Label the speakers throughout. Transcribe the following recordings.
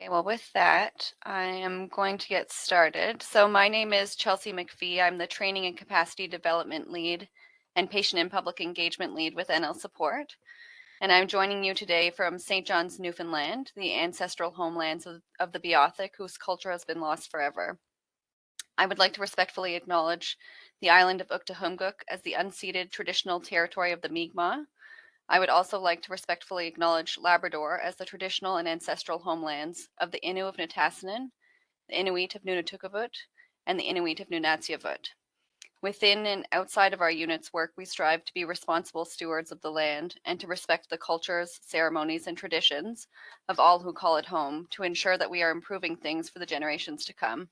Speaker 1: Okay, well, with that, I am going to get started. So my name is Chelsea McPhee. I'm the Training and Capacity Development Lead and Patient and Public Engagement Lead with NL Support. And I'm joining you today from St. John's, Newfoundland, the ancestral homelands of the Beothuk, whose culture has been lost forever. I would like to respectfully acknowledge the island of Uktahumguk as the unceded traditional territory of the Mi'kmaq. I would also like to respectfully acknowledge Labrador as the traditional and ancestral homelands of the Innu of Nitassinan, the Inuit of Nunatukavut, and the Inuit of Nunatsiavut. Within and outside of our unit's work, we strive to be responsible stewards of the land and to respect the cultures, ceremonies, and traditions of all who call it home to ensure that we are improving things for the generations to come.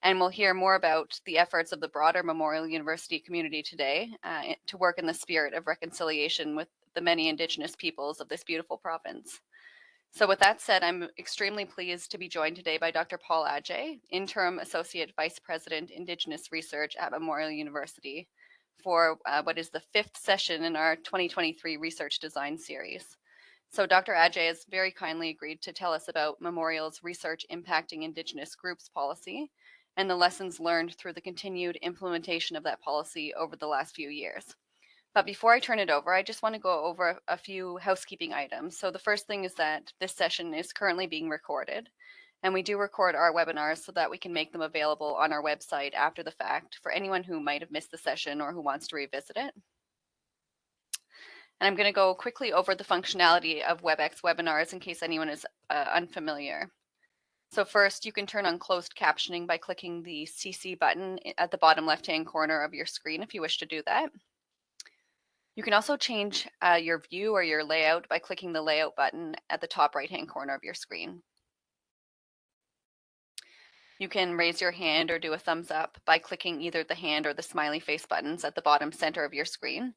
Speaker 1: And we'll hear more about the efforts of the broader Memorial University community today to work in the spirit of reconciliation with the many Indigenous peoples of this beautiful province. So with that said, I'm extremely pleased to be joined today by Dr. Paul Adjei, Interim Associate Vice President, Indigenous Research at Memorial University, for what is the 5th session in our 2023 Research Design Series. So Dr. Adjei has very kindly agreed to tell us about Memorial's Research Impacting Indigenous Groups policy and the lessons learned through the continued implementation of that policy over the last few years. But before I turn it over, I just want to go over a few housekeeping items. So the first thing is that this session is currently being recorded, and we do record our webinars so that we can make them available on our website after the fact for anyone who might have missed the session or who wants to revisit it. And I'm going to go quickly over the functionality of WebEx webinars in case anyone is unfamiliar. So first, you can turn on closed captioning by clicking the CC button at the bottom left-hand corner of your screen if you wish to do that. You can also change your view or your layout by clicking the layout button at the top right-hand corner of your screen. You can raise your hand or do a thumbs up by clicking either the hand or the smiley face buttons at the bottom center of your screen.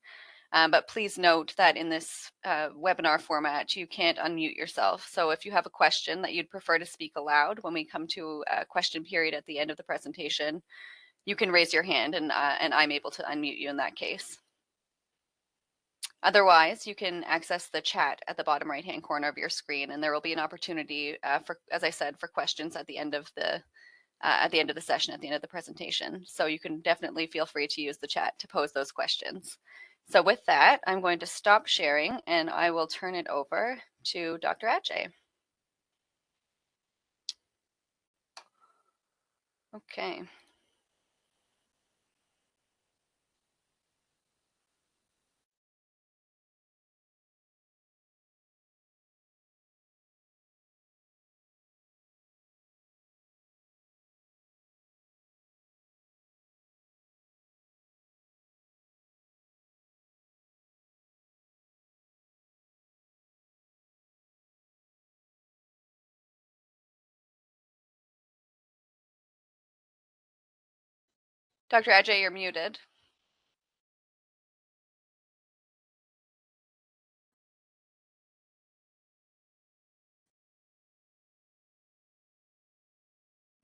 Speaker 1: But please note that in this webinar format, you can't unmute yourself. So if you have a question that you'd prefer to speak aloud when we come to a question period at the end of the presentation, you can raise your hand and I'm able to unmute you in that case. Otherwise, you can access the chat at the bottom right-hand corner of your screen, and there will be an opportunity for, as I said, for questions at the end of the session, at the end of the presentation. So you can definitely feel free to use the chat to pose those questions. So with that, I'm going to stop sharing, and I will turn it over to Dr. Adjei. Okay. Dr. Adjei, you're muted.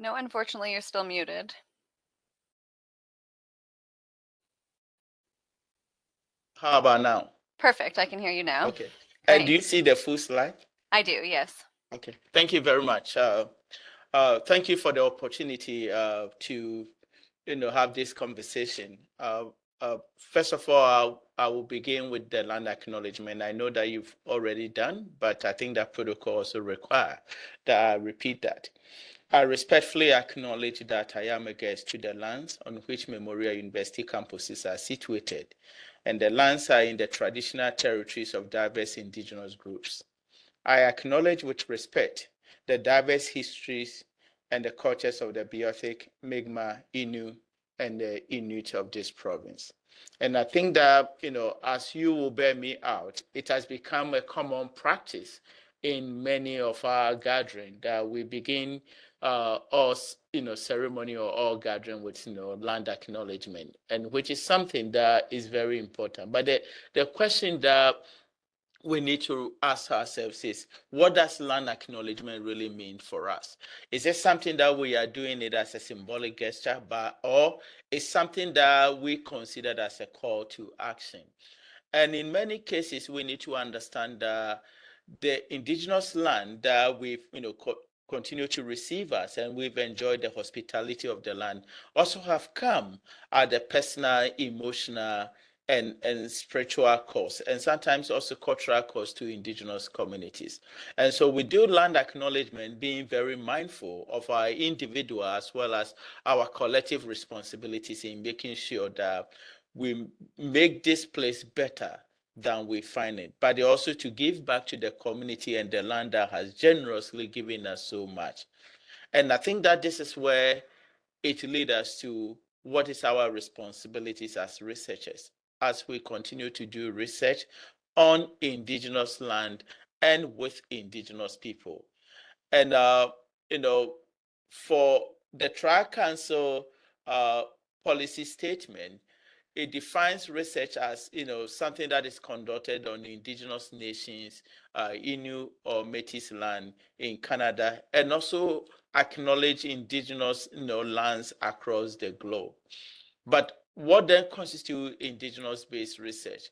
Speaker 1: No, unfortunately, you're still muted.
Speaker 2: How about now?
Speaker 1: Perfect. I can hear you now.
Speaker 2: Okay. And do you see the full slide?
Speaker 1: I do, yes.
Speaker 2: Okay. Thank you very much. Thank you for the opportunity to have this conversation. First of all, I will begin with the land acknowledgement. I know that you've already done, but I think that protocol also requires that I repeat that. I respectfully acknowledge that I am a guest to the lands on which Memorial University campuses are situated, and the lands are in the traditional territories of diverse indigenous groups. I acknowledge with respect the diverse histories and the cultures of the Beothuk, Mi'kmaq, Innu, and the Inuit of this province. And I think that, as you will bear me out, it has become a common practice in many of our gatherings that we begin all ceremony or all gathering with land acknowledgement, and which is something that is very important. But the question that we need to ask ourselves is, what does land acknowledgement really mean for us? Is it something that we are doing it as a symbolic gesture, or is something that we consider as a call to action? And in many cases, we need to understand that the indigenous land that we've continue to receive us, and we've enjoyed the hospitality of the land, also have come at the personal, emotional, and spiritual cost, and sometimes also cultural cost to indigenous communities. And so we do land acknowledgement, being very mindful of our individual as well as our collective responsibilities in making sure that we make this place better than we find it, but also to give back to the community and the land that has generously given us so much. And I think that this is where it leads us to what is our responsibilities as researchers as we continue to do research on indigenous land and with indigenous people. And you know, for the Tri-Council policy statement, it defines research as something that is conducted on indigenous nations, Innu or Métis land in Canada, and also acknowledge indigenous lands across the globe. But what then constitutes indigenous-based research?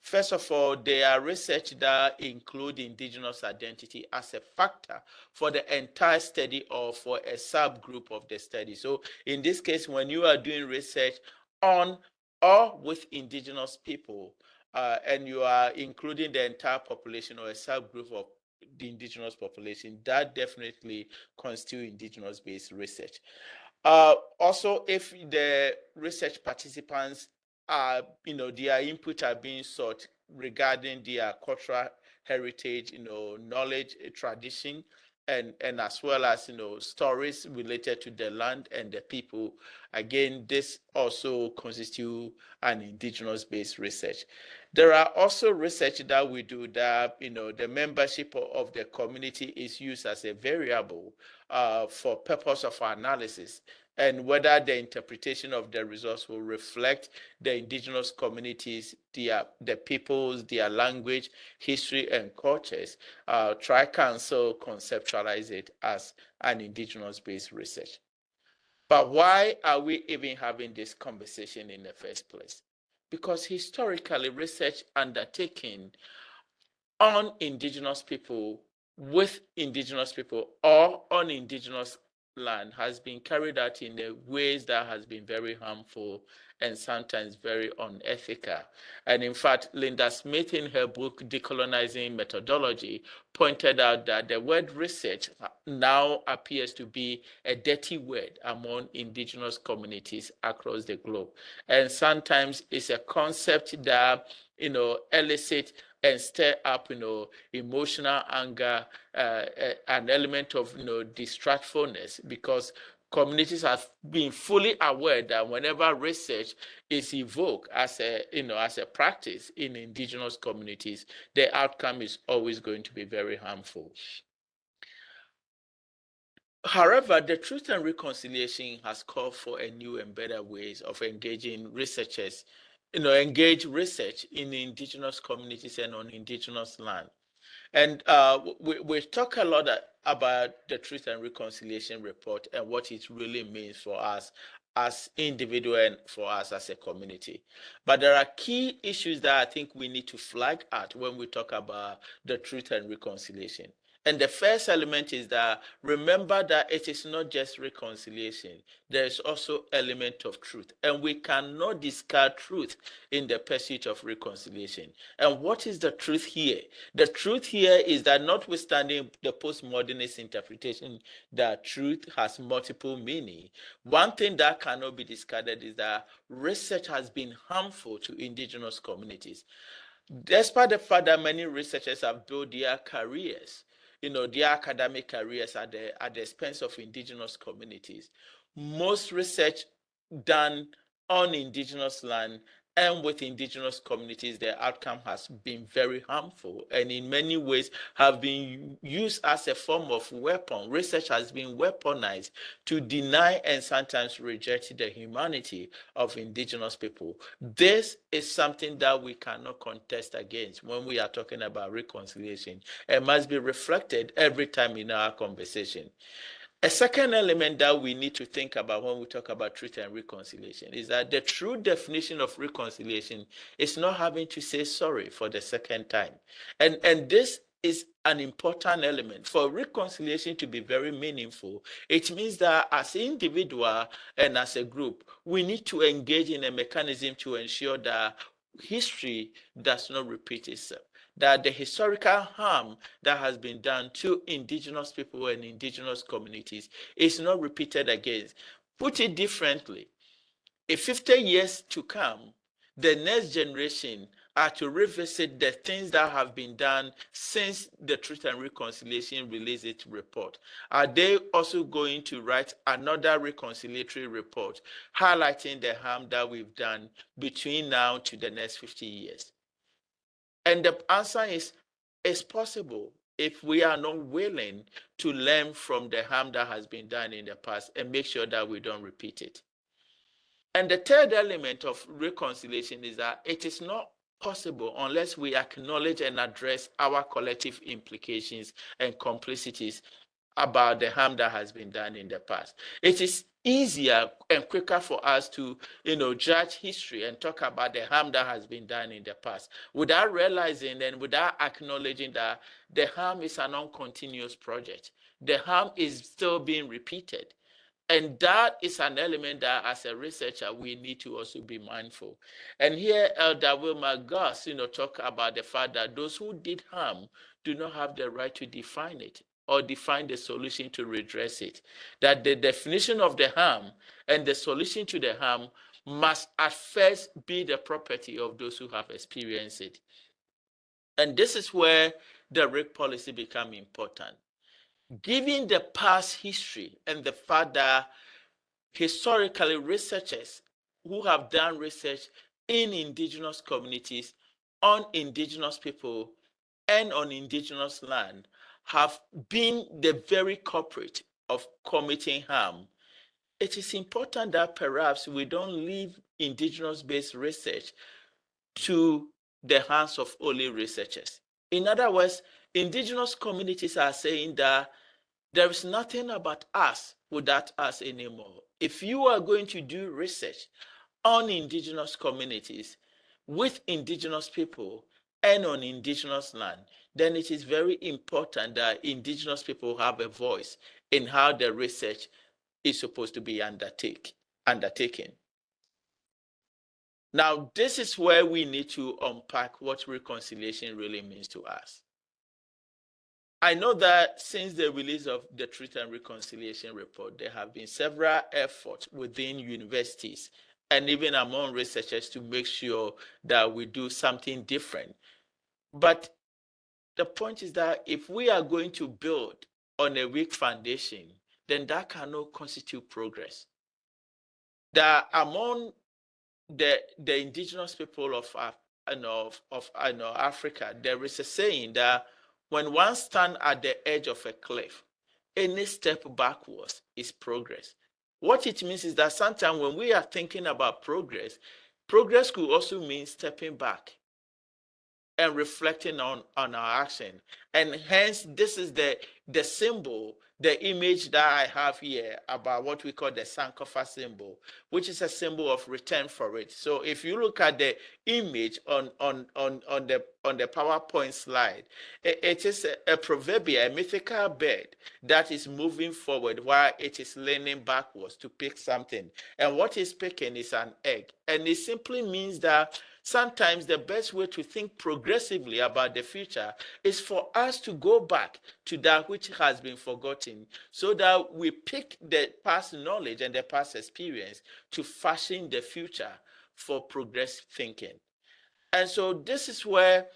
Speaker 2: First of all, there are research that include indigenous identity as a factor for the entire study or for a subgroup of the study. So in this case, when you are doing research on or with indigenous people, and you are including the entire population or a subgroup of the indigenous population, that definitely constitutes indigenous-based research. Also, if the research participants are, their input are being sought regarding their cultural heritage, knowledge, tradition, and as well as, stories related to the land and the people. Again, this also constitutes an indigenous-based research. There are also research that we do that, the membership of the community is used as a variable for purpose of analysis, and whether the interpretation of the results will reflect the indigenous communities, the peoples, their language, history, and cultures. Tri-Council conceptualize it as an indigenous-based research. But why are we even having this conversation in the first place? Because historically, research undertaken on indigenous people, with indigenous people, or on indigenous land has been carried out in ways that has been very harmful and sometimes very unethical. And in fact, Linda Smith in her book Decolonizing Methodology pointed out that the word research now appears to be a dirty word among indigenous communities across the globe. And sometimes it's a concept that elicits and stir up, emotional anger, an element of, distrustfulness, because communities have been fully aware that whenever research is evoked as a practice in indigenous communities, the outcome is always going to be very harmful. However, the Truth and Reconciliation has called for a new and better ways of engaging researchers, engage research in indigenous communities and on indigenous land. And we talk a lot about the Truth and Reconciliation report and what it really means for us as individuals and for us as a community. But there are key issues that I think we need to flag at when we talk about the Truth and Reconciliation. And the first element is that remember that it is not just reconciliation. There is also element of truth. And we cannot discard truth in the pursuit of reconciliation. And what is the truth here? The truth here is that notwithstanding the postmodernist interpretation that truth has multiple meaning, one thing that cannot be discarded is that research has been harmful to indigenous communities. Despite the fact that many researchers have built their careers, their academic careers at the expense of indigenous communities, most research done on indigenous land and with indigenous communities, the outcome has been very harmful and in many ways have been used as a form of weapon. Research has been weaponized to deny and sometimes reject the humanity of indigenous people. This is something that we cannot contest against when we are talking about reconciliation. It must be reflected every time in our conversation. A second element that we need to think about when we talk about truth and reconciliation is that the true definition of reconciliation is not having to say sorry for the second time. And this is an important element. For reconciliation to be very meaningful, it means that as an individual and as a group, we need to engage in a mechanism to ensure that history does not repeat itself, that the historical harm that has been done to indigenous people and indigenous communities is not repeated again. Put it differently, if 50 years to come, the next generation are to revisit the things that have been done since the Truth and Reconciliation released its report. Are they also going to write another reconciliatory report highlighting the harm that we've done between now to the next 50 years? And the answer is, it's possible if we are not willing to learn from the harm that has been done in the past and make sure that we don't repeat it. And the third element of reconciliation is that it is not possible unless we acknowledge and address our collective implications and complicities about the harm that has been done in the past. It is easier and quicker for us to, judge history and talk about the harm that has been done in the past without realizing and without acknowledging that the harm is an uncontinuous project. The harm is still being repeated. And that is an element that as a researcher, we need to also be mindful. And here, Elder Wilma Goss, talk about the fact that those who did harm do not have the right to define it or define the solution to redress it. That the definition of the harm and the solution to the harm must at first be the property of those who have experienced it. And this is where the RIIG policy become important. Given the past history and the fact that historically researchers who have done research in indigenous communities, on indigenous people, and on indigenous land have been the very culprit of committing harm, it is important that perhaps we don't leave indigenous-based research to the hands of only researchers. In other words, indigenous communities are saying that there is nothing about us without us anymore. If you are going to do research on indigenous communities, with indigenous people, and on indigenous land, then it is very important that indigenous people have a voice in how the research is supposed to be undertaken. Now, this is where we need to unpack what reconciliation really means to us. I know that since the release of the Truth and Reconciliation report, there have been several efforts within universities and even among researchers to make sure that we do something different. But the point is that if we are going to build on a weak foundation, then that cannot constitute progress. That among the indigenous people of Africa, there is a saying that when one stands at the edge of a cliff, any step backwards is progress. What it means is that sometimes when we are thinking about progress, progress could also mean stepping back and reflecting on our action. And hence, this is the symbol, the image that I have here about what we call the Sankofa symbol, which is a symbol of return for it. So if you look at the image on the PowerPoint slide, it is a proverbial, a mythical bird that is moving forward while it is leaning backwards to pick something. And what it's picking is an egg. And it simply means that sometimes the best way to think progressively about the future is for us to go back to that which has been forgotten so that we pick the past knowledge and the past experience to fashion the future for progressive thinking. And so this is where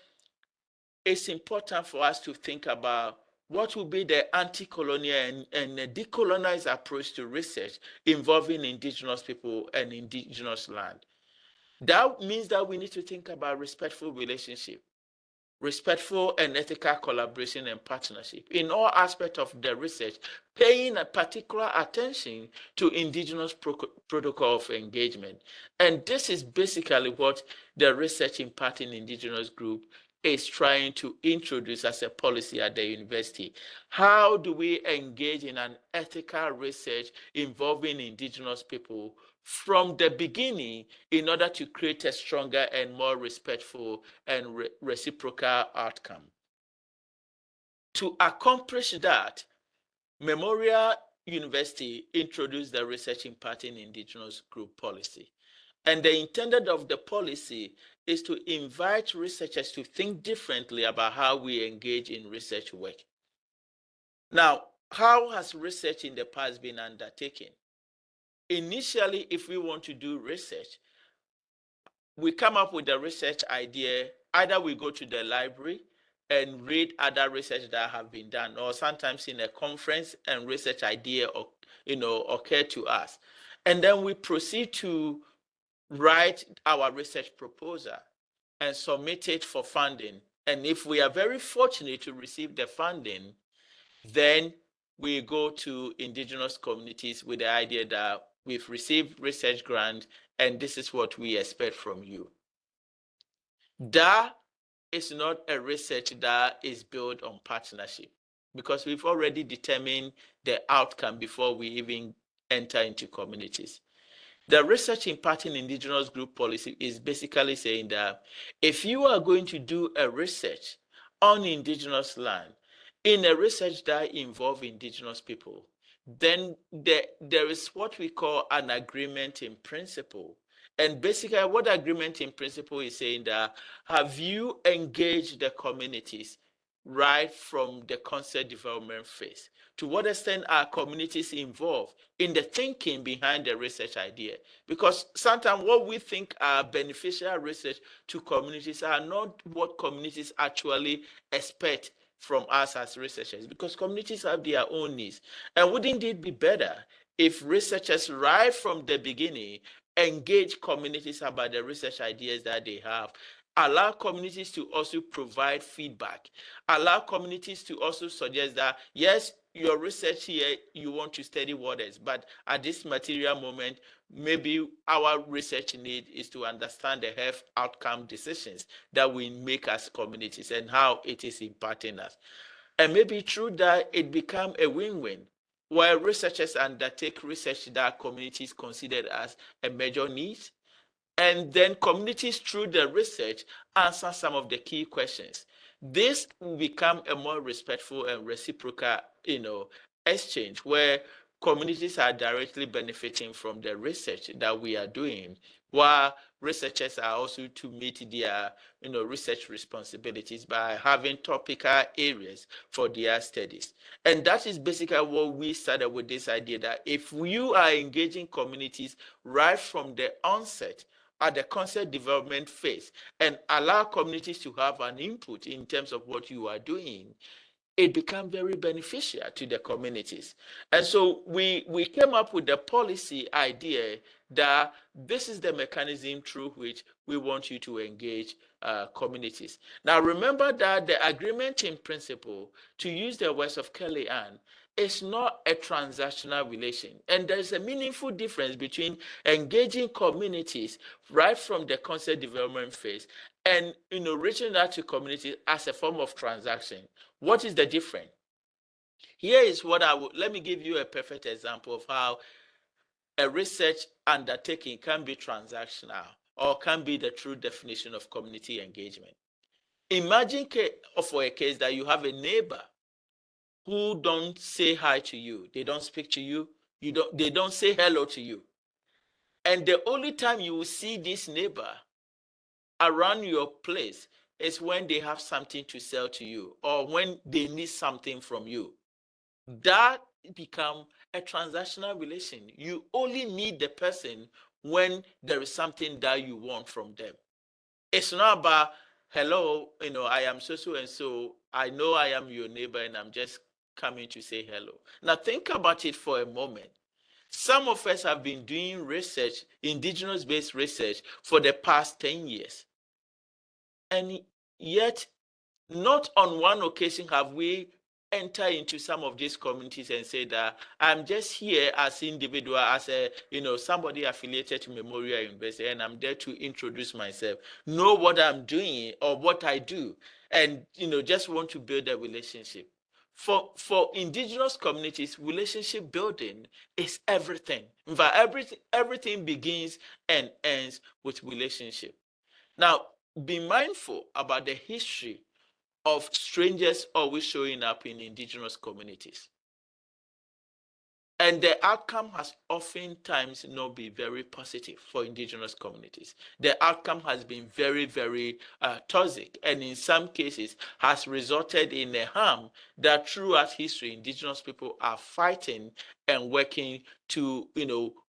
Speaker 2: it's important for us to think about what will be the anti-colonial and decolonized approach to research involving indigenous people and indigenous land. That means that we need to think about respectful relationship, respectful and ethical collaboration and partnership in all aspects of the research, paying a particular attention to indigenous protocol of engagement. And this is basically what the Research Imparting Indigenous group is trying to introduce as a policy at the university. How do we engage in an ethical research involving indigenous people from the beginning in order to create a stronger and more respectful and reciprocal outcome? To accomplish that, Memorial University introduced the Research Imparting Indigenous Group Policy. And the intended of the policy is to invite researchers to think differently about how we engage in research work. Now, how has research in the past been undertaken? Initially, if we want to do research, we come up with a research idea. Either we go to the library and read other research that have been done, or sometimes in a conference and research idea occur to us. And then we proceed to write our research proposal and submit it for funding. And if we are very fortunate to receive the funding, then we go to indigenous communities with the idea that we've received research grant and this is what we expect from you. That is not a research that is built on partnership, because we've already determined the outcome before we even enter into communities. The Research Imparting Indigenous Group Policy is basically saying that if you are going to do a research on indigenous land, in a research that involves indigenous people, then there is what we call an agreement in principle. And basically what agreement in principle is saying that, have you engaged the communities right from the concept development phase? To what extent are communities involved in the thinking behind the research idea? Because sometimes what we think are beneficial research to communities are not what communities actually expect from us as researchers, because communities have their own needs. And wouldn't it be better if researchers right from the beginning engage communities about the research ideas that they have, allow communities to also provide feedback, allow communities to also suggest that, yes, your research here, you want to study waters, but at this material moment, maybe our research need is to understand the health outcome decisions that we make as communities and how it is impacting us. And maybe through that, it become a win-win, where researchers undertake research that communities consider as a major need, and then communities through the research answer some of the key questions. This will become a more respectful and reciprocal, exchange, where communities are directly benefiting from the research that we are doing, while researchers are also to meet their, research responsibilities by having topical areas for their studies. And that is basically what we started with, this idea that if you are engaging communities right from the onset, at the concept development phase, and allow communities to have an input in terms of what you are doing, it became very beneficial to the communities. And so we came up with the policy idea that this is the mechanism through which we want you to engage communities. Now, remember that the agreement in principle, to use the words of Kelly Ann, is not a transactional relation. And there's a meaningful difference between engaging communities right from the concept development phase and reaching out to communities as a form of transaction. What is the difference? Here is what let me give you a perfect example of how a research undertaking can be transactional or can be the true definition of community engagement. Imagine for a case that you have a neighbor who don't say hi to you, they don't speak to you, they don't say hello to you. And the only time you will see this neighbor around your place is when they have something to sell to you or when they need something from you. That become a transactional relation. You only need the person when there is something that you want from them. It's not about, hello, I am so and so. I know I am your neighbor and I'm just coming to say hello. Now think about it for a moment. Some of us have been doing research, indigenous-based research, for the past 10 years. And yet, not on one occasion have we entered into some of these communities and say that I'm just here as individual, as somebody affiliated to Memorial University, and I'm there to introduce myself, know what I'm doing or what I do, and just want to build a relationship. For indigenous communities, relationship building is everything. In fact, everything begins and ends with relationship. Now, be mindful about the history of strangers always showing up in indigenous communities. And the outcome has oftentimes not been very positive for indigenous communities. The outcome has been very, very toxic, and in some cases has resulted in a harm that throughout history, indigenous people are fighting and working to,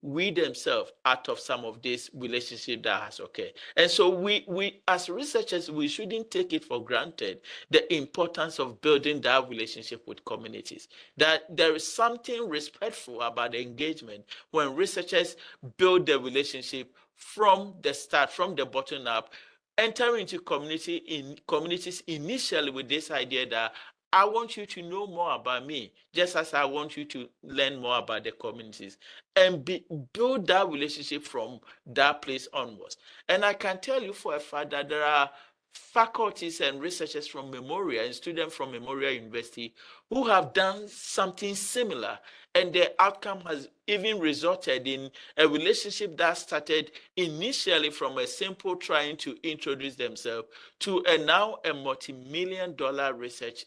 Speaker 2: weed themselves out of some of this relationship that has occurred. And so we as researchers, we shouldn't take it for granted the importance of building that relationship with communities, that there is something respectful about the engagement when researchers build the relationship from the start, from the bottom up, enter into communities initially with this idea that I want you to know more about me, just as I want you to learn more about the communities, and build that relationship from that place onwards. And I can tell you for a fact that there are faculties and researchers from Memorial and students from Memorial University who have done something similar, and the outcome has even resulted in a relationship that started initially from a simple trying to introduce themselves to now a multi-million-dollar research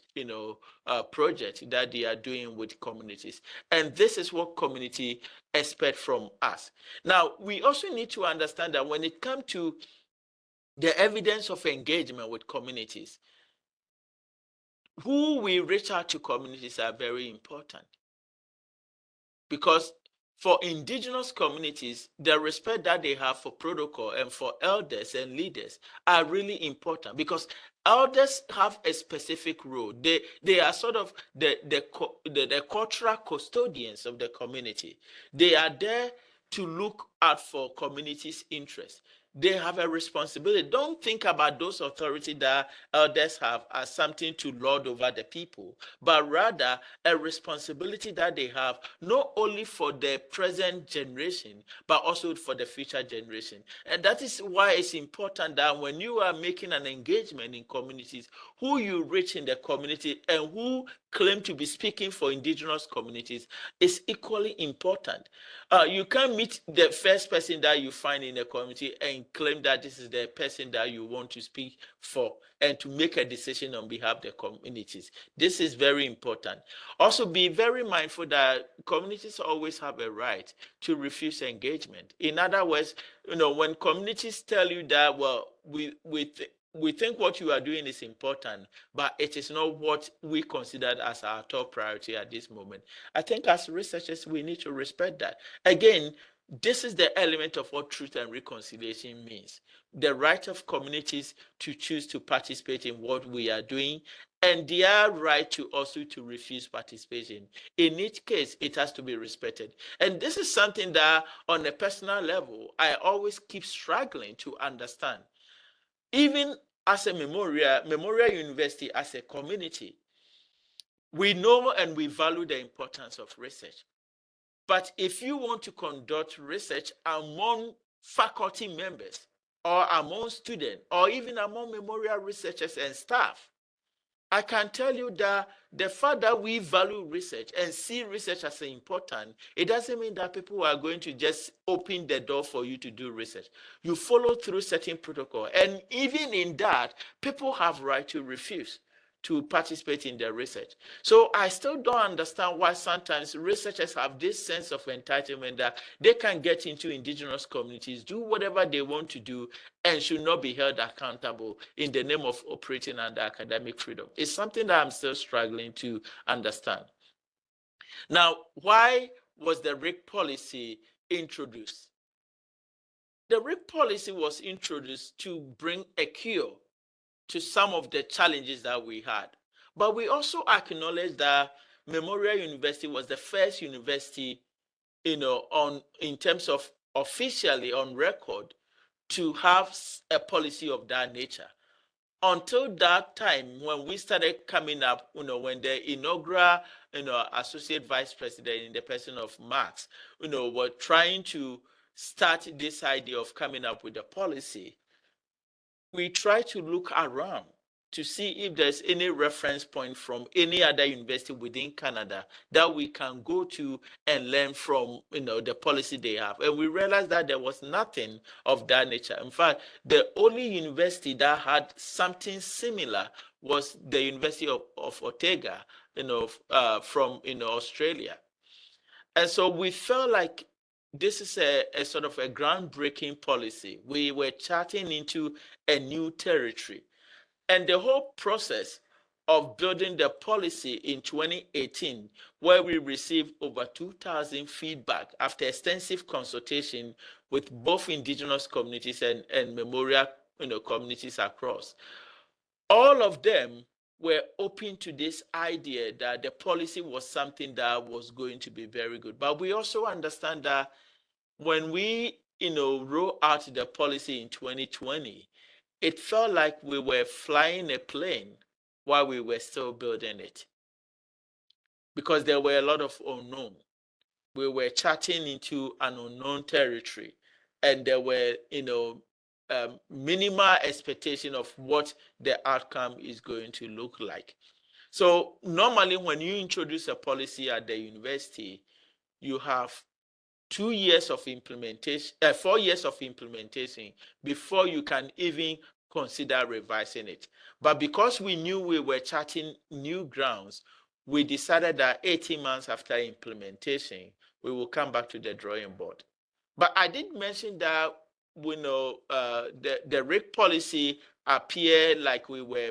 Speaker 2: project that they are doing with communities. And this is what community expect from us. Now, we also need to understand that when it comes to the evidence of engagement with communities, who we reach out to communities are very important. Because for indigenous communities, the respect that they have for protocol and for elders and leaders are really important, because elders have a specific role. They are sort of the cultural custodians of the community. They are there to look out for communities' interests. They have a responsibility. Don't think about those authority that elders have as something to lord over the people, but rather a responsibility that they have not only for the present generation, but also for the future generation. And that is why it's important that when you are making an engagement in communities, who you reach in the community and who claim to be speaking for indigenous communities is equally important. You can't meet the first person that you find in a community and claim that this is the person that you want to speak for and to make a decision on behalf of the communities. This is very important. Also, be very mindful that communities always have a right to refuse engagement. In other words, when communities tell you that, well, we think what you are doing is important, but it is not what we consider as our top priority at this moment. I think as researchers, we need to respect that. Again, this is the element of what truth and reconciliation means. The right of communities to choose to participate in what we are doing, and their right to also to refuse participation. In each case, it has to be respected. And this is something that on a personal level, I always keep struggling to understand. Even as a Memorial University, as a community, we know and we value the importance of research. But if you want to conduct research among faculty members or among students or even among memorial researchers and staff, I can tell you that the fact that we value research and see research as important, it doesn't mean that people are going to just open the door for you to do research. You follow through certain protocol, and even in that, people have right to refuse to participate in the research. So I still don't understand why sometimes researchers have this sense of entitlement that they can get into indigenous communities, do whatever they want to do, and should not be held accountable in the name of operating under academic freedom. It's something that I'm still struggling to understand. Now, why was the RIIG policy introduced? The RIIG policy was introduced to bring a cure to some of the challenges that we had. But we also acknowledge that Memorial University was the first university, in terms of officially on record, to have a policy of that nature. Until that time, when we started coming up, when the inaugural, associate vice president in the person of Marx, were trying to start this idea of coming up with a policy, we try to look around to see if there's any reference point from any other university within Canada that we can go to and learn from, the policy they have. And we realized that there was nothing of that nature. In fact, the only university that had something similar was the University of Otago, from Australia. And so we felt like this is a sort of a groundbreaking policy. We were charting into a new territory. And the whole process of building the policy in 2018, where we received over 2,000 feedback after extensive consultation with both indigenous communities and memorial communities across, all of them were open to this idea that the policy was something that was going to be very good. But we also understand that when we, roll out the policy in 2020, it felt like we were flying a plane while we were still building it, because there were a lot of unknown. We were charting into an unknown territory, and there were, minimal expectation of what the outcome is going to look like. So normally when you introduce a policy at the university, you have 2 years of implementation, 4 years of implementation before you can even consider revising it. But because we knew we were charting new grounds, we decided that 18 months after implementation, we will come back to the drawing board. But I did mention that we know the RIIG policy appeared like we were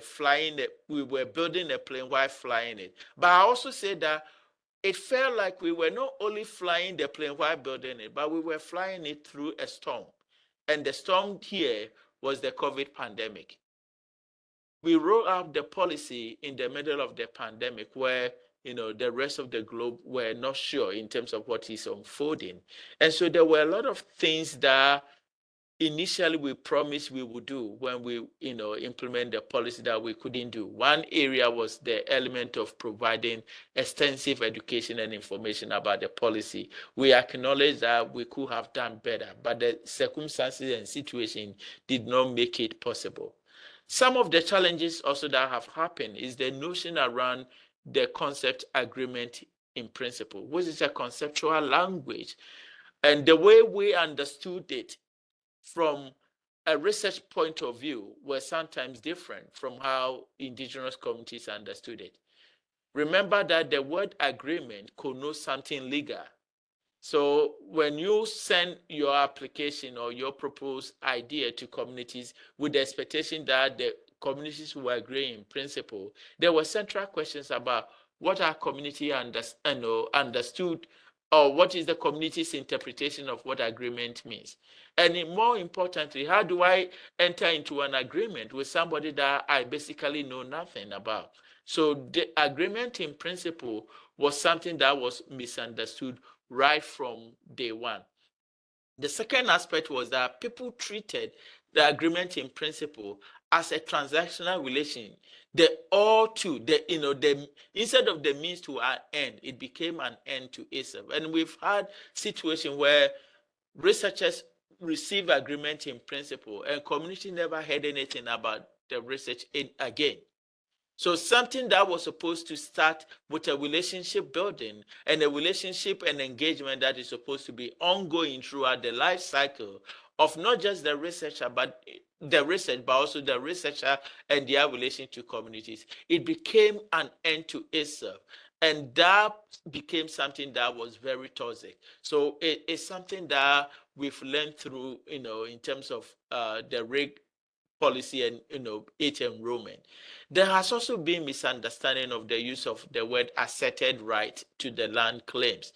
Speaker 2: building a plane while flying it. But I also said that it felt like we were not only flying the plane while building it, but we were flying it through a storm. And the storm here was the COVID pandemic. We rolled out the policy in the middle of the pandemic where the rest of the globe were not sure in terms of what is unfolding. And so there were a lot of things that initially we promised we would do when we implement the policy that we couldn't do. One area was the element of providing extensive education and information about the policy. We acknowledge that we could have done better, but the circumstances and situation did not make it possible. Some of the challenges also that have happened is the notion around the concept agreement in principle, which is a conceptual language. And the way we understood it from a research point of view were sometimes different from how indigenous communities understood it. Remember that the word agreement connotes something legal. So when you send your application or your proposed idea to communities with the expectation that the communities will agree in principle, there were central questions about what our community understood, or what is the community's interpretation of what agreement means. And more importantly, how do I enter into an agreement with somebody that I basically know nothing about? So the agreement in principle was something that was misunderstood right from day one. The second aspect was that people treated the agreement in principle as a transactional relation. Instead of the means to an end, it became an end to itself. And we've had situations where researchers receive agreement in principle and community never heard anything about the research again. So something that was supposed to start with a relationship building and a relationship and engagement that is supposed to be ongoing throughout the life cycle of not just the researcher, but also the researcher and their relation to communities. It became an end to itself. And that became something that was very toxic. So it's something that we've learned through, in terms of the RIIG policy and its enrollment. There has also been misunderstanding of the use of the word asserted right to the land claims.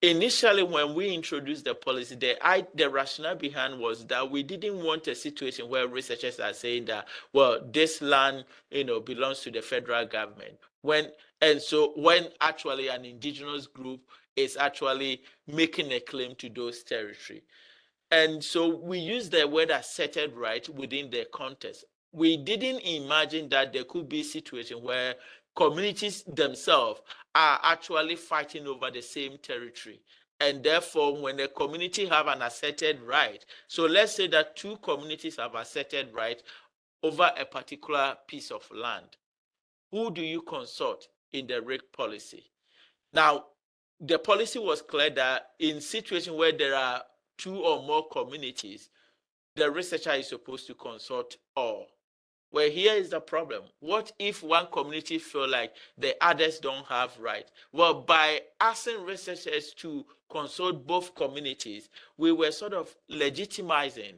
Speaker 2: Initially, when we introduced the policy, the rationale behind was that we didn't want a situation where researchers are saying that, well, this land, belongs to the federal government. When actually an indigenous group is actually making a claim to those territory. And so we use the word asserted right within the context. We didn't imagine that there could be a situation where communities themselves are actually fighting over the same territory. And therefore, when a community have an asserted right, so let's say that two communities have asserted right over a particular piece of land, who do you consult in the RIIG policy? Now, the policy was clear that in situations where there are two or more communities, the researcher is supposed to consult all. Well, here is the problem. What if one community feel like the others don't have right? Well, by asking researchers to consult both communities, we were sort of legitimizing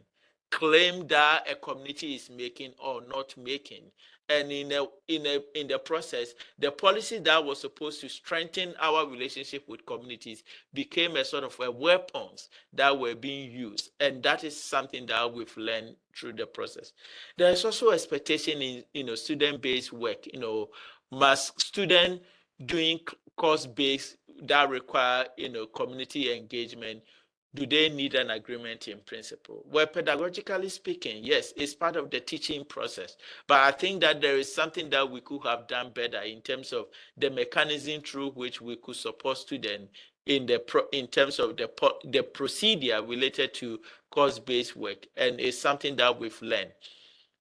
Speaker 2: claim that a community is making or not making. And in the process, the policy that was supposed to strengthen our relationship with communities became a sort of a weapons that were being used. And that is something that we've learned through the process. There is also expectation in student-based work. Must student doing course-based that require community engagement, do they need an agreement in principle? Well, pedagogically speaking, yes, it's part of the teaching process. But I think that there is something that we could have done better in terms of the mechanism through which we could support students in terms of the procedure related to course-based work, and it's something that we've learned.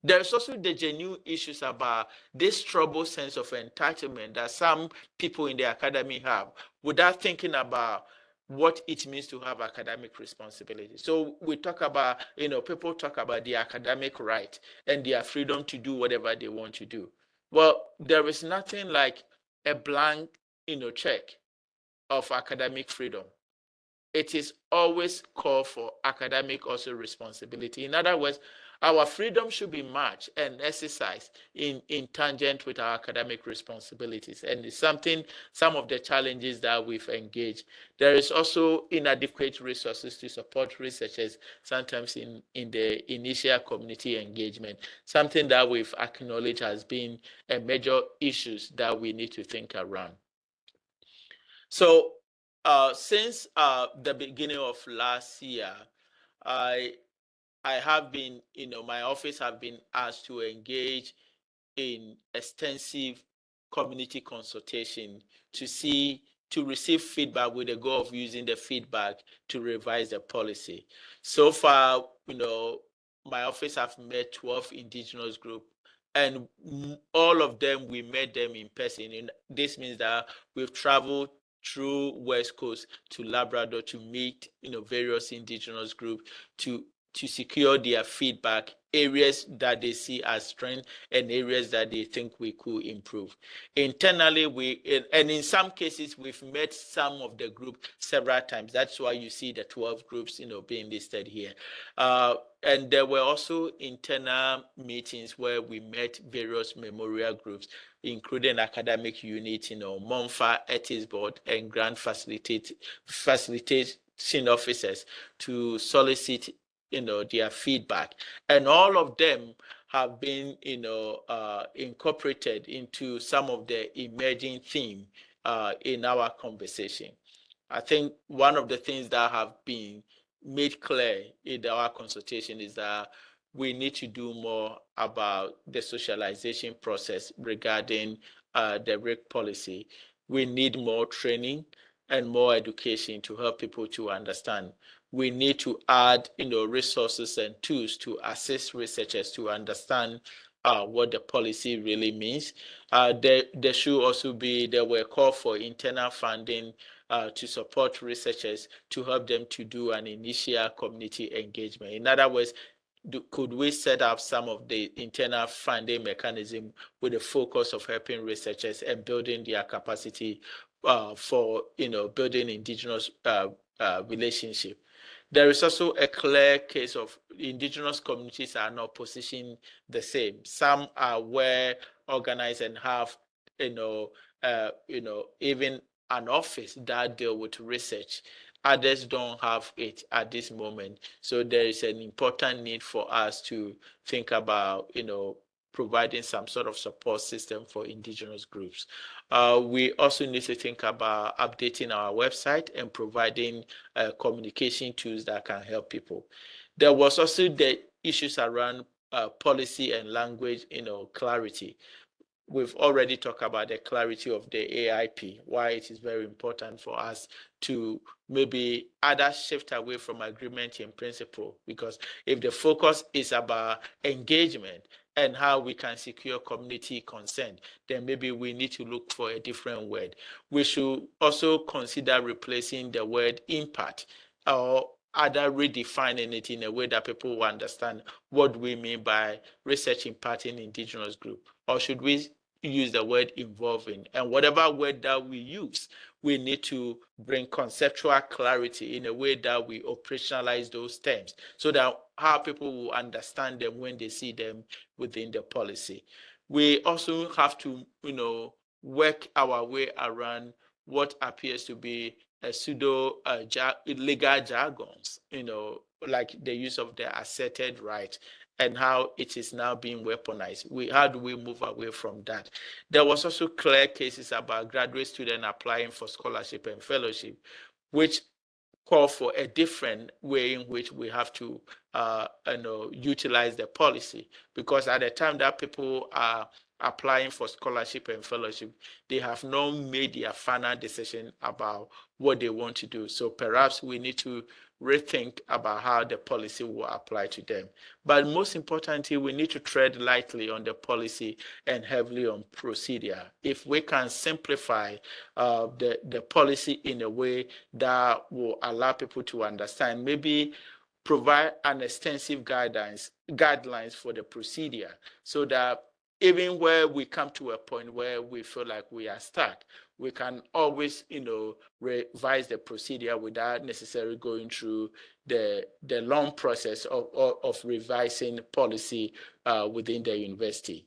Speaker 2: There's also the genuine issues about this troubled sense of entitlement that some people in the academy have without thinking about what it means to have academic responsibility. So we talk about, people talk about the academic right and their freedom to do whatever they want to do. Well, there is nothing like a blank, check of academic freedom. It is always called for academic also responsibility. In other words, our freedom should be matched and exercised in tangent with our academic responsibilities. And it's some of the challenges that we've engaged. There is also inadequate resources to support researchers, sometimes in the initial community engagement, something that we've acknowledged has been a major issue that we need to think around. So since the beginning of last year, I have been, my office have been asked to engage in extensive community consultation to receive feedback with the goal of using the feedback to revise the policy. So far, my office have met 12 indigenous groups, and all of them, we met them in person. And this means that we've traveled through West Coast to Labrador to meet, various indigenous groups to secure their feedback, areas that they see as strength and areas that they think we could improve. Internally, and in some cases, we've met some of the group several times. That's why you see the 12 groups, being listed here. And there were also internal meetings where we met various memorial groups, including academic unit, MONFA, ethics board, and grant facilitation officers to solicit, their feedback. And all of them have been, incorporated into some of the emerging themes in our conversation. I think one of the things that have been made clear in our consultation is that we need to do more about the socialization process regarding the RIIG policy. We need more training and more education to help people to understand. We need to add, resources and tools to assist researchers to understand what the policy really means. There should also be, there were calls for internal funding to support researchers to help them to do an initial community engagement. In other words, could we set up some of the internal funding mechanism with the focus of helping researchers and building their capacity for building indigenous relationship? There is also a clear case of indigenous communities are not positioned the same. Some are well organized and have even an office that deal with research. Others don't have it at this moment. So there is an important need for us to think about, providing some sort of support system for indigenous groups. We also need to think about updating our website and providing communication tools that can help people. There was also the issues around policy and language, clarity. We've already talked about the clarity of the AIP, why it is very important for us to maybe either shift away from agreement in principle, because if the focus is about engagement and how we can secure community consent, then maybe we need to look for a different word. We should also consider replacing the word impact or either redefining it in a way that people will understand what we mean by research imparting indigenous group, or should we use the word involving? And whatever word that we use, we need to bring conceptual clarity in a way that we operationalize those terms so that how people will understand them when they see them within the policy. We also have to, work our way around what appears to be a pseudo legal jargons, like the use of the asserted right and how it is now being weaponized. How do we move away from that? There was also clear cases about graduate students applying for scholarship and fellowship, which call for a different way in which we have to utilize the policy, because at the time that people are applying for scholarship and fellowship, they have not made their final decision about what they want to do. So perhaps we need to rethink about how the policy will apply to them. But most importantly, we need to tread lightly on the policy and heavily on procedure. If we can simplify the policy in a way that will allow people to understand, maybe provide an extensive guidelines for the procedure, so that even where we come to a point where we feel like we are stuck, we can always, revise the procedure without necessarily going through the long process of revising policy within the university.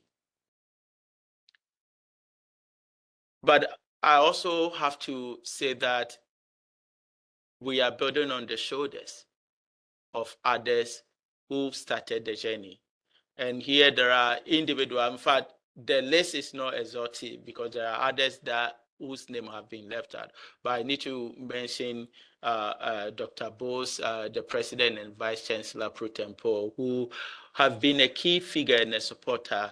Speaker 2: But I also have to say that we are building on the shoulders of others who started the journey. And here there are individuals. In fact, the list is not exhaustive because there are others whose name have been left out. But I need to mention Dr. Bose, the President and Vice Chancellor pro tempore, who have been a key figure and a supporter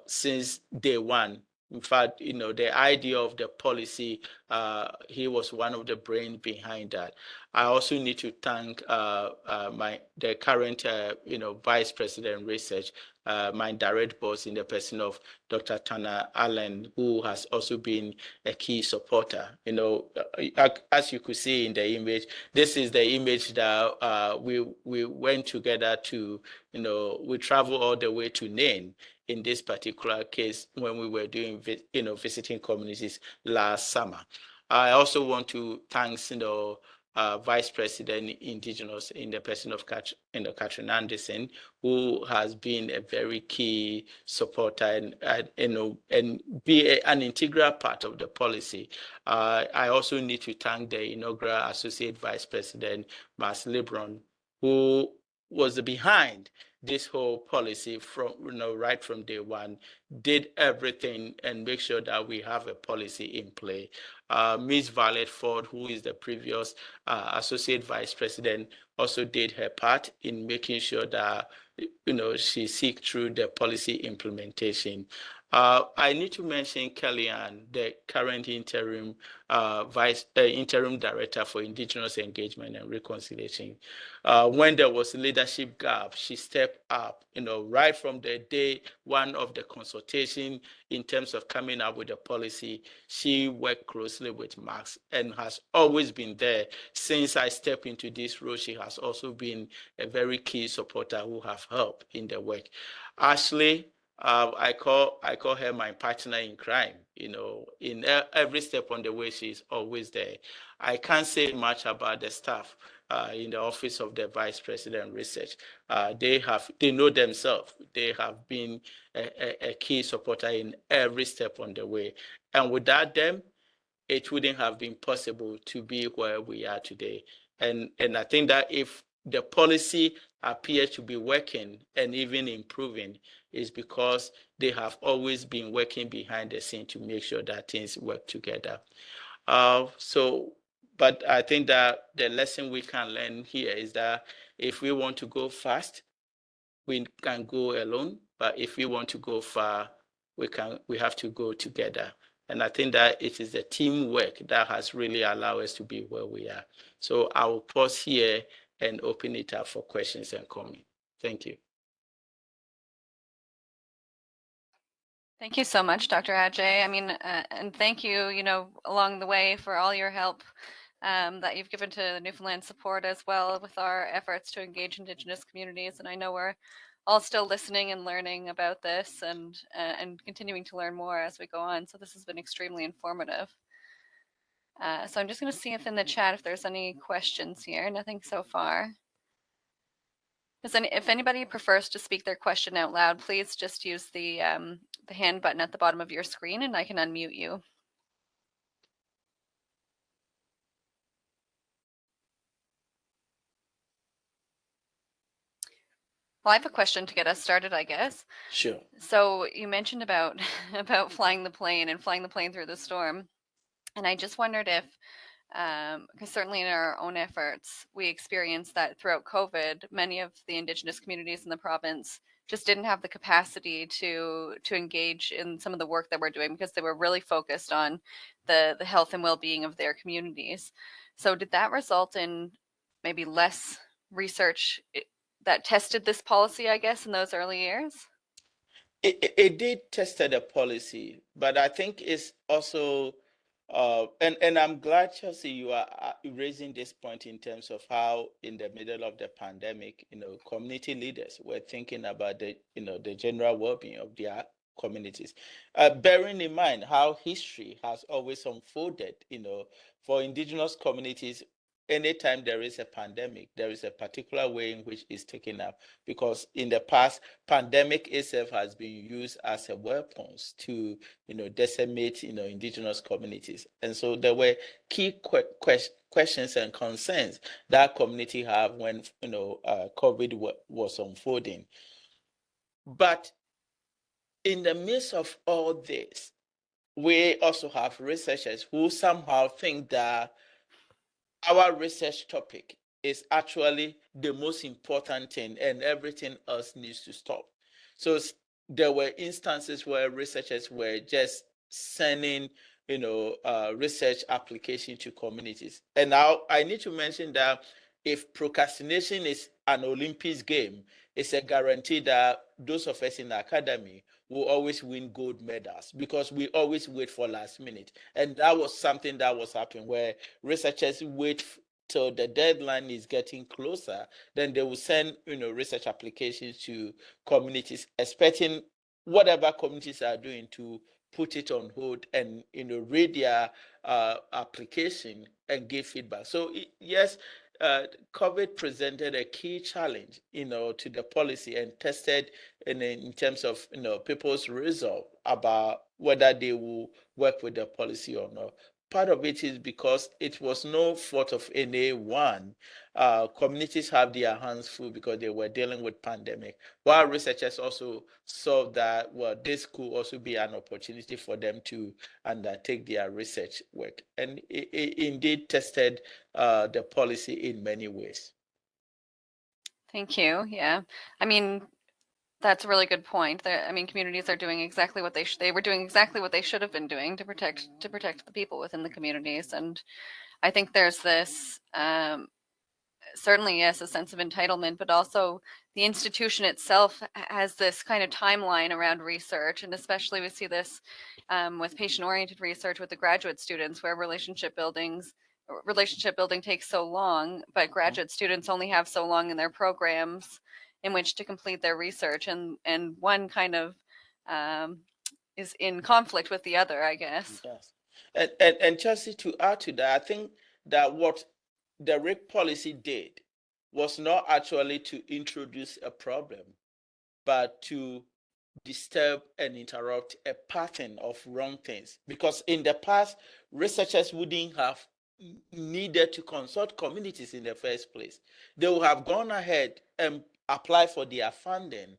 Speaker 2: since day one. In fact, the idea of the policy, he was one of the brains behind that. I also need to thank the current, Vice President Research, my direct boss in the person of Dr. Tana Allen, who has also been a key supporter. As you could see in the image, this is the image that we went together to, we traveled all the way to Nain in this particular case when we were doing, visiting communities last summer. I also want to thank, Vice President Indigenous in the person of Catherine Anderson, who has been a very key supporter and be an integral part of the policy. I also need to thank the inaugural Associate Vice President, Mas Lebron, who was behind this whole policy from right from day one, did everything and make sure that we have a policy in play. Ms. Violet Ford, who is the previous Associate Vice President, also did her part in making sure that she seek through the policy implementation. I need to mention Kellyanne, the current interim interim director for Indigenous Engagement and Reconciliation. When there was a leadership gap, she stepped up, right from the day one of the consultation in terms of coming up with a policy. She worked closely with Max and has always been there. Since I stepped into this role, she has also been a very key supporter who have helped in the work. Ashley, I call her my partner in crime. In every step on the way, she's always there. I can't say much about the staff in the office of the Vice President Research. They know themselves. They have been a key supporter in every step on the way. And without them, it wouldn't have been possible to be where we are today. And I think that if the policy appears to be working and even improving, is because they have always been working behind the scene to make sure that things work together. But I think that the lesson we can learn here is that if we want to go fast, we can go alone. But if we want to go far, we have to go together. And I think that it is the teamwork that has really allowed us to be where we are. So I will pause here and open it up for questions and comments. Thank you.
Speaker 1: Thank you so much, Dr. Adjei. I mean, and thank you, along the way for all your help that you've given to Newfoundland Support as well with our efforts to engage Indigenous communities. And I know we're all still listening and learning about this and continuing to learn more as we go on. So this has been extremely informative. So I'm just going to see if in the chat if there's any questions here. Nothing so far. If anybody prefers to speak their question out loud, please just use the hand button at the bottom of your screen and I can unmute you. Well, I have a question to get us started, I guess.
Speaker 2: Sure.
Speaker 1: So you mentioned about about flying the plane through the storm, and I just wondered if, because certainly in our own efforts, we experienced that throughout COVID, many of the Indigenous communities in the province just didn't have the capacity to engage in some of the work that we're doing because they were really focused on the health and well-being of their communities. So did that result in maybe less research that tested this policy, I guess, in those early years?
Speaker 2: It did tested a policy, but I think it's also, and I'm glad, Chelsea, you are raising this point in terms of how in the middle of the pandemic, community leaders were thinking about the general well-being of their communities, bearing in mind how history has always unfolded, for Indigenous communities. Anytime there is a pandemic, there is a particular way in which it's taken up, because in the past, pandemic itself has been used as a weapons to decimate Indigenous communities. And so there were key questions and concerns that community have when COVID was unfolding. But in the midst of all this, we also have researchers who somehow think that our research topic is actually the most important thing and everything else needs to stop. So there were instances where researchers were just sending research application to communities. And now I need to mention that if procrastination is an Olympics game, it's a guarantee that those of us in the academy will always win gold medals because we always wait for last minute. And that was something that was happening where researchers wait till the deadline is getting closer, then they will send research applications to communities, expecting whatever communities are doing to put it on hold and read their application and give feedback. So yes, COVID presented a key challenge, to the policy and tested in terms of people's resolve about whether they will work with the policy or not. Part of it is because it was no fault of anyone. Communities have their hands full because they were dealing with pandemic. While researchers also saw that, well, this could also be an opportunity for them to undertake their research work. And it indeed tested the policy in many ways.
Speaker 1: Thank you. Yeah. I mean, that's a really good point. Communities are doing exactly what they were doing exactly what they should have been doing to protect the people within the communities. And I think there's this certainly, yes, a sense of entitlement, but also the institution itself has this kind of timeline around research, and especially we see this with patient-oriented research with the graduate students, where relationship building takes so long, but graduate students only have so long in their programs in which to complete their research, and one kind of is in conflict with the other, I guess.
Speaker 2: Yes. And Chelsea, to add to that, I think that what the RIIG policy did was not actually to introduce a problem, but to disturb and interrupt a pattern of wrong things. Because in the past, researchers wouldn't have needed to consult communities in the first place. They would have gone ahead and applied for their funding.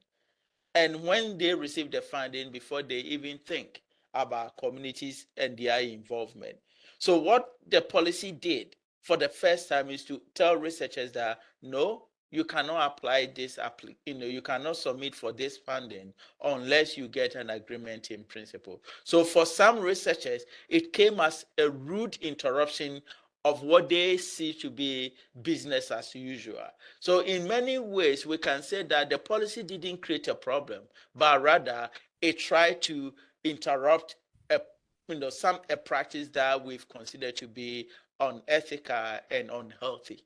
Speaker 2: And when they receive the funding, before they even think about communities and their involvement. So what the policy did for the first time is to tell researchers that no, you cannot apply this, you cannot submit for this funding unless you get an agreement in principle. So for some researchers, it came as a rude interruption of what they see to be business as usual. So in many ways, we can say that the policy didn't create a problem, but rather it tried to interrupt a practice that we've considered to be unethical and unhealthy.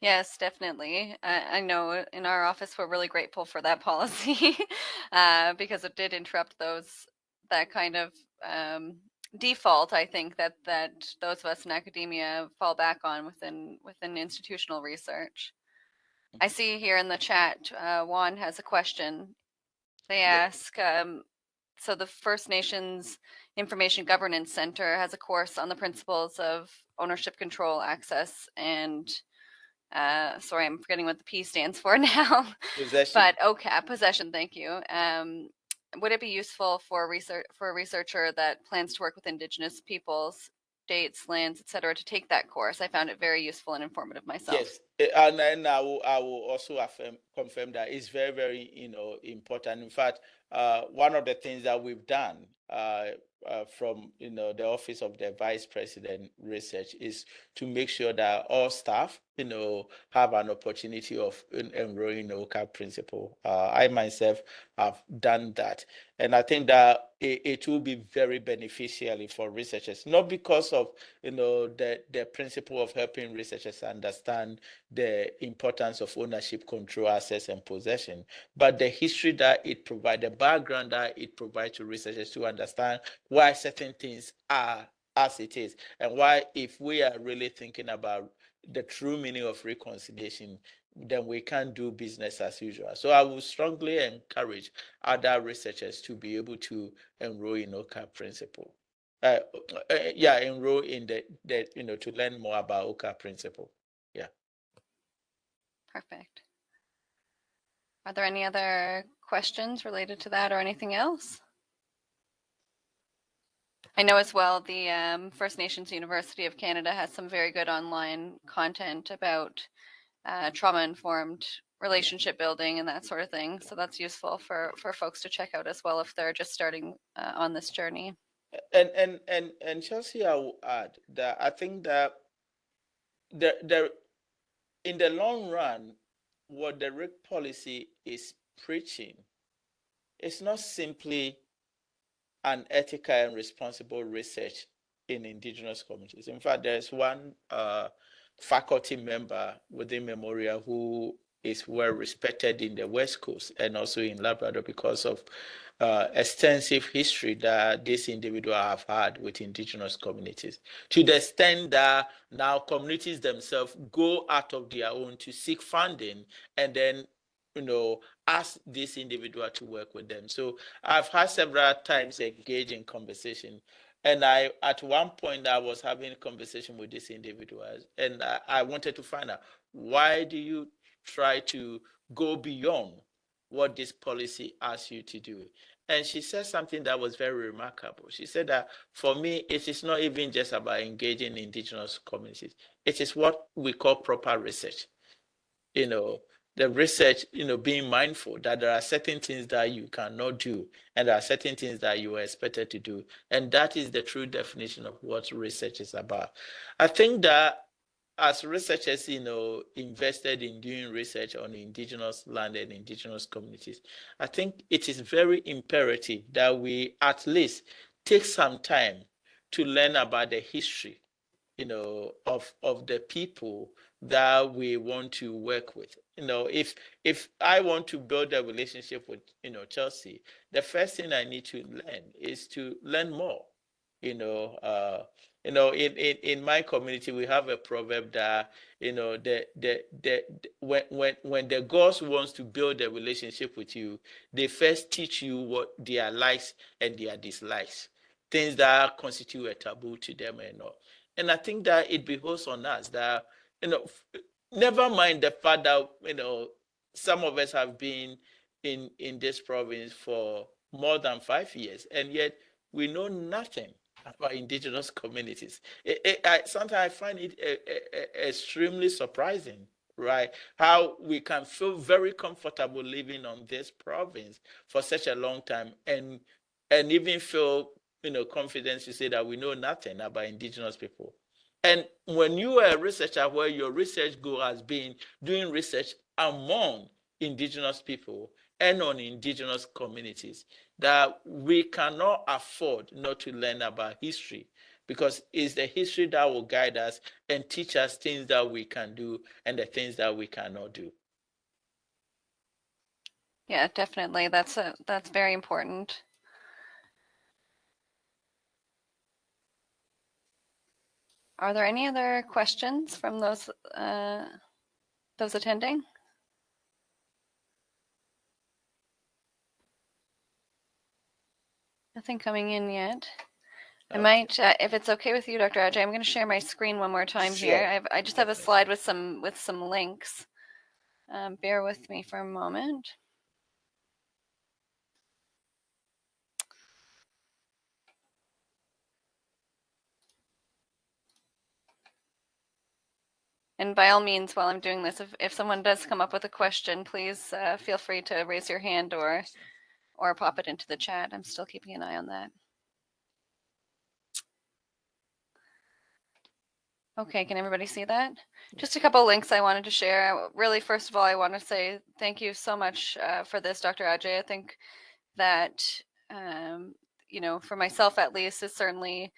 Speaker 1: Yes, definitely. I know in our office we're really grateful for that policy because it did interrupt that kind of default, I think, that those of us in academia fall back on within institutional research. I see here in the chat, Juan has a question. They ask, so the First Nations Information Governance Center has a course on the principles of ownership, control, access, and sorry, I'm forgetting what the P stands for now.
Speaker 2: Possession.
Speaker 1: But OCAP, possession, thank you. Would it be useful for a researcher that plans to work with Indigenous peoples, states, lands, etc., to take that course? I found it very useful and informative myself.
Speaker 2: Yes, and then I will also confirm that it's very, very, important. In fact, one of the things that we've done from the Office of the Vice President Research is to make sure that all staff have an opportunity of enrolling in the OCAP principle. I myself have done that, and I think that it will be very beneficial for researchers, not because of the principle of helping researchers understand the importance of ownership, control, access, and possession, but the history that it provides, the background that it provides to researchers to understand why certain things are as it is, and why, if we are really thinking about the true meaning of reconciliation, then we can't do business as usual. So I would strongly encourage other researchers to be able to enroll in OCAP principle. Enroll in the to learn more about OCAP principle. Yeah.
Speaker 1: Perfect. Are there any other questions related to that or anything else? I know as well the First Nations University of Canada has some very good online content about trauma-informed relationship building and that sort of thing. So that's useful for folks to check out as well if they're just starting on this journey.
Speaker 2: And Chelsea, I will add that I think that there in the long run, what the RIIG policy is preaching is not simply an ethical and responsible research in Indigenous communities. In fact, there's one faculty member within Memorial who is well respected in the West Coast and also in Labrador because of extensive history that this individual have had with Indigenous communities, to the extent that now communities themselves go out of their own to seek funding and then ask this individual to work with them. So I've had several times engaged in conversation, and at one point I was having a conversation with this individual, and I wanted to find out, why do you try to go beyond what this policy asks you to do? And she said something that was very remarkable. She said that, for me, it is not even just about engaging Indigenous communities. It is what we call proper research. The research, being mindful that there are certain things that you cannot do, and there are certain things that you are expected to do. And that is the true definition of what research is about. I think that as researchers, invested in doing research on Indigenous land and Indigenous communities, I think it is very imperative that we at least take some time to learn about the history, of the people that we want to work with. If I want to build a relationship with, Chelsea, the first thing I need to learn is to learn more. In my community, we have a proverb that, when the gods wants to build a relationship with you, they first teach you what their likes and their dislikes, things that constitute a taboo to them and all. And I think that it behoves on us that, never mind the fact that, some of us have been in this province for more than 5 years, and yet we know nothing about Indigenous communities. Sometimes I find it extremely surprising, right? How we can feel very comfortable living on this province for such a long time, and even feel confidence to say that we know nothing about Indigenous people. And when you are a researcher, where your research goal has been doing research among Indigenous people and on Indigenous communities, that we cannot afford not to learn about history, because it's the history that will guide us and teach us things that we can do and the things that we cannot do.
Speaker 1: Yeah, definitely. That's very important. Are there any other questions from those attending? Nothing coming in yet. I might, if it's okay with you, Dr. Adjei, I'm going to share my screen one more time here. I just have a slide with some links. Bear with me for a moment. And by all means, while I'm doing this, if someone does come up with a question, please feel free to raise your hand or pop it into the chat. I'm still keeping an eye on that. Okay, can everybody see that? Just a couple links I wanted to share. Really, first of all, I want to say thank you so much for this, Dr. Adjei. I think that, you know, for myself at least, it's certainly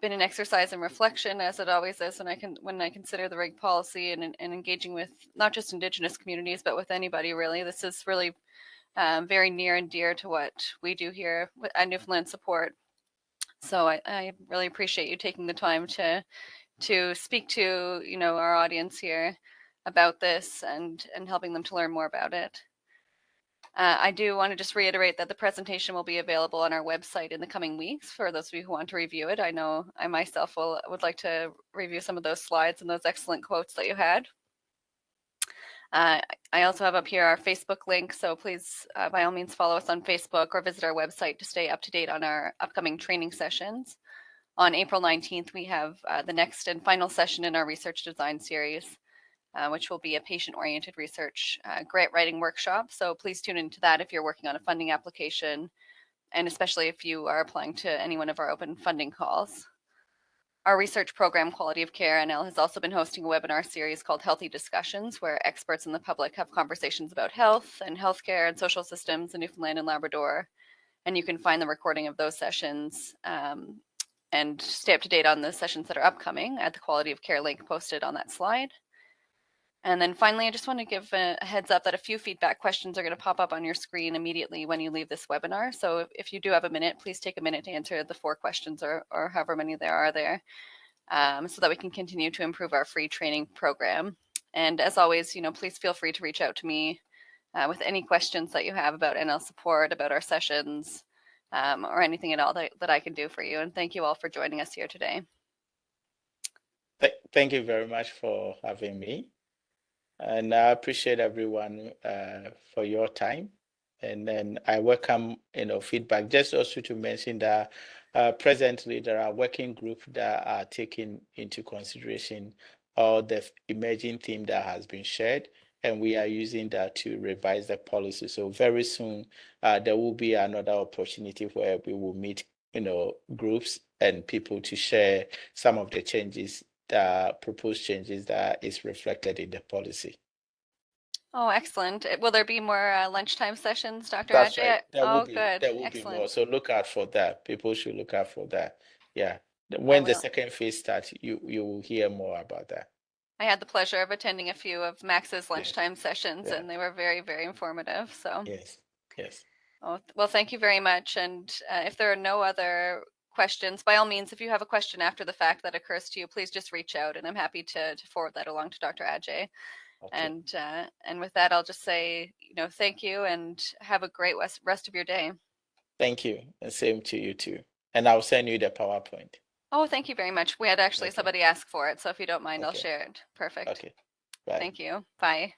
Speaker 1: been an exercise in reflection, as it always is when I consider the RIIG policy and engaging with not just Indigenous communities, but with anybody really. This is really very near and dear to what we do here at Newfoundland Support. So I really appreciate you taking the time to speak to, you know, our audience here about this and helping them to learn more about it. I do want to just reiterate that the presentation will be available on our website in the coming weeks for those of you who want to review it. I know I myself would like to review some of those slides and those excellent quotes that you had. I also have up here our Facebook link, so please, by all means, follow us on Facebook or visit our website to stay up to date on our upcoming training sessions. On April 19th, we have the next and final session in our research design series, which will be a patient-oriented research grant writing workshop. So please tune into that if you're working on a funding application, and especially if you are applying to any one of our open funding calls. Our research program, Quality of Care NL, has also been hosting a webinar series called Healthy Discussions, where experts and the public have conversations about health and healthcare and social systems in Newfoundland and Labrador. And you can find the recording of those sessions and stay up to date on the sessions that are upcoming at the Quality of Care link posted on that slide. And then finally, I just want to give a heads up that a few feedback questions are going to pop up on your screen immediately when you leave this webinar. So if you do have a minute, please take a minute to answer the 4 questions or however many there are there, so that we can continue to improve our free training program. And as always, you know, please feel free to reach out to me with any questions that you have about NL support, about our sessions, or anything at all that I can do for you. And thank you all for joining us here today.
Speaker 2: Thank you very much for having me. And I appreciate everyone for your time. And then I welcome, you know, feedback. Just also to mention that presently there are working groups that are taking into consideration all the emerging theme that has been shared, and we are using that to revise the policy. So very soon there will be another opportunity where we will meet, you know, groups and people to share some of the changes, the proposed changes that is reflected in the policy.
Speaker 1: Oh, excellent. Will there be more lunchtime sessions, Dr.
Speaker 2: That's
Speaker 1: Adjei?
Speaker 2: right.
Speaker 1: Oh, good.
Speaker 2: There will be
Speaker 1: Excellent.
Speaker 2: more. So look out for that. People should look out for that. Yeah. When the second phase starts, you will hear more about that.
Speaker 1: I had the pleasure of attending a few of Max's lunchtime sessions, and they were very, very informative. So
Speaker 2: yes.
Speaker 1: Oh, well, thank you very much. And if there are no other questions, by all means, if you have a question after the fact that occurs to you, please just reach out, and I'm happy to forward that along to Dr. Adjei. Okay. And with that, I'll just say, you know, thank you and have a great rest of your day.
Speaker 2: Thank you, and same to you too. And I'll send you the PowerPoint.
Speaker 1: Oh, thank you very much. We had actually somebody ask for it, so if you don't mind, I'll share it. Perfect.
Speaker 2: Okay. Bye.
Speaker 1: Thank you. Bye.